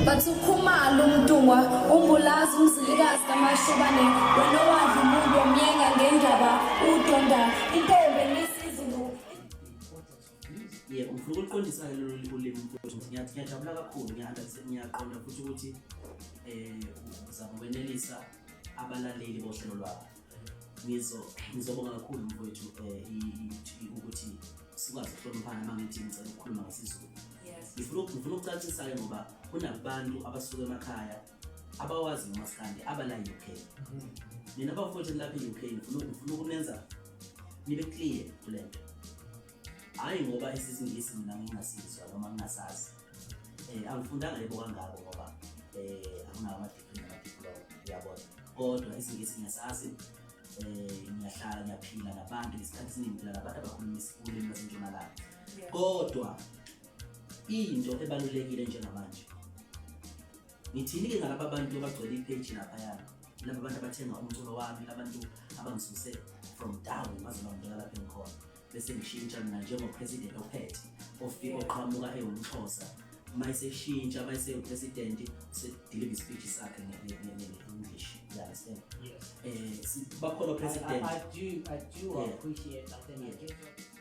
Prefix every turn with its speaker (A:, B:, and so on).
A: bathukhumala umntungwa umbulazi umzilikazi kamashobane wena wadla umuntu omyenga ngendaba udonda intombi ngesiZulu.
B: Yebo, ufuna ukuqondisa lolu ulimi mfowethu. Ngiyajabula kakhulu, ngiyaqonda futhi ukuthi uzakwenelisa abalaleli bohlelo lwakho. Ngizobonga kakhulu mfowethu ukuthi sikwazi ukuhloniphana mangithi ngicela ukukhuluma ngesiZulu. Ngifuna ukucacisa-ke ngoba kunabantu abasuka emakhaya abawazi ngomasikandi abala UK. Mina bafowethu lapha e-UK ngifuna ukunenza nibe clear kule nto. Hayi ngoba isizingisi mina ngingasizwa noma ngingasazi. Angifundanga lebo kangako ngoba akunawo ama-degree nama-diploma, uyabona. Kodwa isingisi ngiyasazi, ngiyahlala ngiyaphila nabantu isikhathi esiningi phela nabantu abakhuluma ulimi lwaseNtshonalanga. Kodwa into ebalulekile njengamanje ngithini-ke ngalaba bantu abagcwele ipage laphayana, laba bantu abathenga umculo wami, labantu abangisuse from down baze bangibeka lapha engikhona bese ngishintsha mina njengopresident ophethe oqhamuka ewumXhosa, mayiseshintsha mayise-president usedeliver speech sakhe nge-English, you understand?
C: Yes.
B: Bakhona president.
C: I do appreciate that.